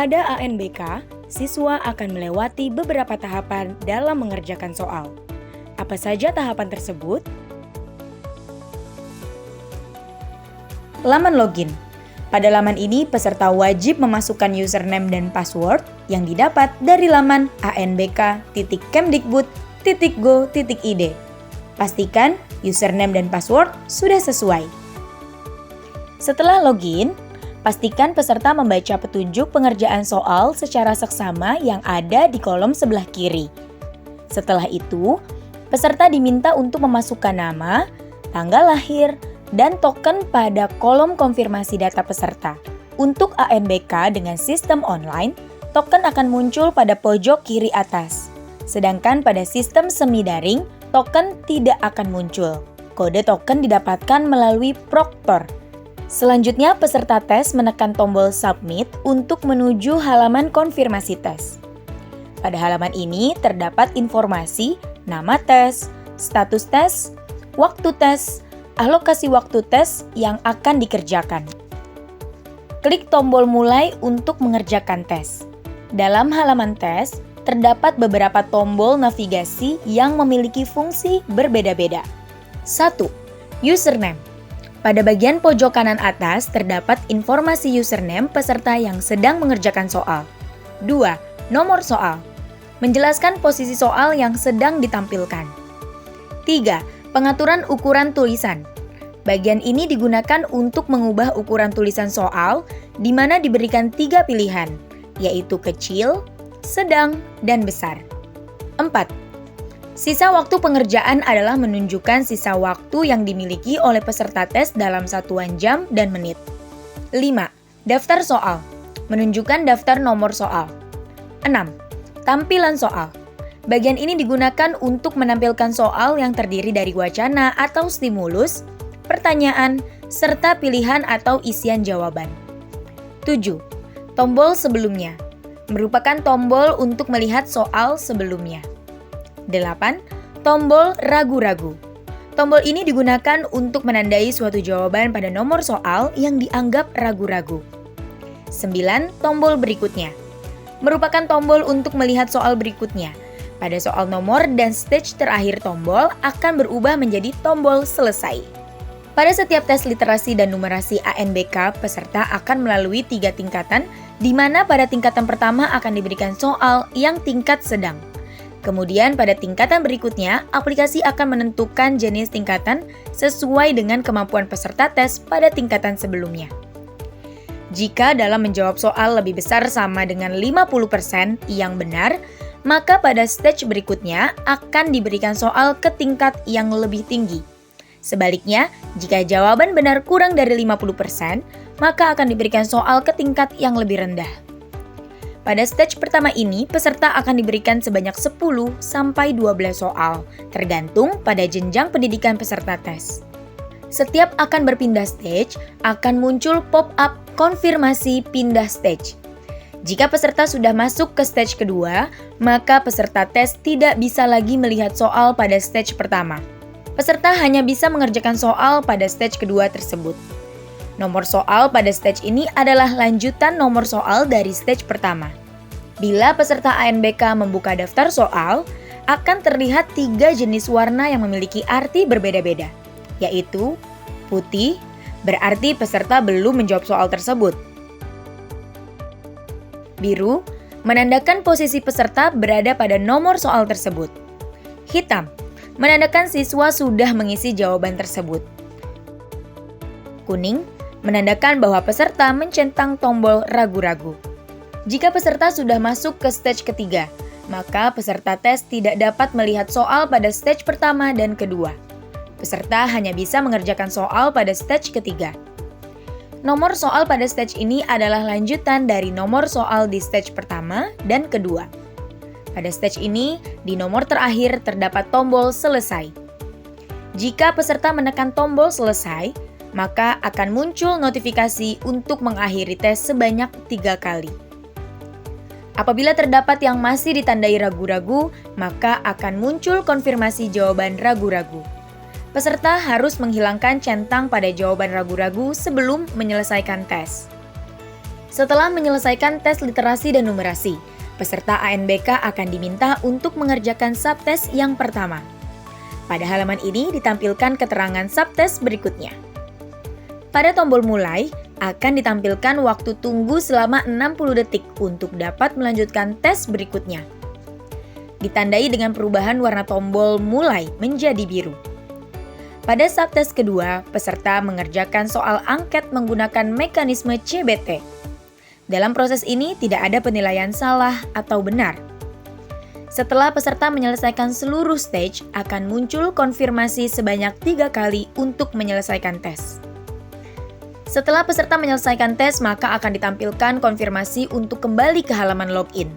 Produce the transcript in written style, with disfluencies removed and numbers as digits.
Pada ANBK, siswa akan melewati beberapa tahapan dalam mengerjakan soal. Apa saja tahapan tersebut? Laman login. Pada laman ini, peserta wajib memasukkan username dan password yang didapat dari laman anbk.kemdikbud.go.id. Pastikan username dan password sudah sesuai. Setelah login, pastikan peserta membaca petunjuk pengerjaan soal secara seksama yang ada di kolom sebelah kiri. Setelah itu, peserta diminta untuk memasukkan nama, tanggal lahir, dan token pada kolom konfirmasi data peserta. Untuk ANBK dengan sistem online, token akan muncul pada pojok kiri atas. Sedangkan pada sistem semi daring, token tidak akan muncul. Kode token didapatkan melalui Proctor. Selanjutnya, peserta tes menekan tombol Submit untuk menuju halaman konfirmasi tes. Pada halaman ini terdapat informasi nama tes, status tes, waktu tes, alokasi waktu tes yang akan dikerjakan. Klik tombol mulai untuk mengerjakan tes. Dalam halaman tes, terdapat beberapa tombol navigasi yang memiliki fungsi berbeda-beda. 1. Username. Pada bagian pojok kanan atas terdapat informasi username peserta yang sedang mengerjakan soal. 2. Nomor soal. Menjelaskan posisi soal yang sedang ditampilkan. 3. Pengaturan ukuran tulisan. Bagian ini digunakan untuk mengubah ukuran tulisan soal, di mana diberikan 3 pilihan, yaitu kecil, sedang, dan besar. 4. Sisa waktu pengerjaan adalah menunjukkan sisa waktu yang dimiliki oleh peserta tes dalam satuan jam dan menit. 5. Daftar soal. Menunjukkan daftar nomor soal. 6. Tampilan soal. Bagian ini digunakan untuk menampilkan soal yang terdiri dari wacana atau stimulus, pertanyaan, serta pilihan atau isian jawaban. 7. Tombol sebelumnya. Merupakan tombol untuk melihat soal sebelumnya. 8. Tombol ragu-ragu. Tombol ini digunakan untuk menandai suatu jawaban pada nomor soal yang dianggap ragu-ragu. 9. Tombol berikutnya. Merupakan tombol untuk melihat soal berikutnya. Pada soal nomor dan stage terakhir tombol akan berubah menjadi tombol selesai. Pada setiap tes literasi dan numerasi ANBK, peserta akan melalui 3 tingkatan, di mana pada tingkatan pertama akan diberikan soal yang tingkat sedang. Kemudian pada tingkatan berikutnya, aplikasi akan menentukan jenis tingkatan sesuai dengan kemampuan peserta tes pada tingkatan sebelumnya. Jika dalam menjawab soal lebih besar sama dengan 50% yang benar, maka pada stage berikutnya akan diberikan soal ke tingkat yang lebih tinggi. Sebaliknya, jika jawaban benar kurang dari 50%, maka akan diberikan soal ke tingkat yang lebih rendah. Pada stage pertama ini, peserta akan diberikan sebanyak 10 sampai 12 soal, tergantung pada jenjang pendidikan peserta tes. Setiap akan berpindah stage, akan muncul pop-up konfirmasi pindah stage. Jika peserta sudah masuk ke stage kedua, maka peserta tes tidak bisa lagi melihat soal pada stage pertama. Peserta hanya bisa mengerjakan soal pada stage kedua tersebut. Nomor soal pada stage ini adalah lanjutan nomor soal dari stage pertama. Bila peserta ANBK membuka daftar soal, akan terlihat 3 jenis warna yang memiliki arti berbeda-beda, yaitu putih, berarti peserta belum menjawab soal tersebut. Biru, menandakan posisi peserta berada pada nomor soal tersebut. Hitam, menandakan siswa sudah mengisi jawaban tersebut. Kuning, menandakan bahwa peserta mencentang tombol ragu-ragu. Jika peserta sudah masuk ke stage ketiga, maka peserta tes tidak dapat melihat soal pada stage pertama dan kedua. Peserta hanya bisa mengerjakan soal pada stage ketiga. Nomor soal pada stage ini adalah lanjutan dari nomor soal di stage pertama dan kedua. Pada stage ini, di nomor terakhir terdapat tombol selesai. Jika peserta menekan tombol selesai, maka akan muncul notifikasi untuk mengakhiri tes sebanyak 3 kali. Apabila terdapat yang masih ditandai ragu-ragu, maka akan muncul konfirmasi jawaban ragu-ragu. Peserta harus menghilangkan centang pada jawaban ragu-ragu sebelum menyelesaikan tes. Setelah menyelesaikan tes literasi dan numerasi, peserta ANBK akan diminta untuk mengerjakan subtes yang pertama. Pada halaman ini ditampilkan keterangan subtes berikutnya. Pada tombol mulai, akan ditampilkan waktu tunggu selama 60 detik untuk dapat melanjutkan tes berikutnya. Ditandai dengan perubahan warna tombol mulai menjadi biru. Pada subtes kedua, peserta mengerjakan soal angket menggunakan mekanisme CBT. Dalam proses ini tidak ada penilaian salah atau benar. Setelah peserta menyelesaikan seluruh stage, akan muncul konfirmasi sebanyak 3 kali untuk menyelesaikan tes. Setelah peserta menyelesaikan tes, maka akan ditampilkan konfirmasi untuk kembali ke halaman login.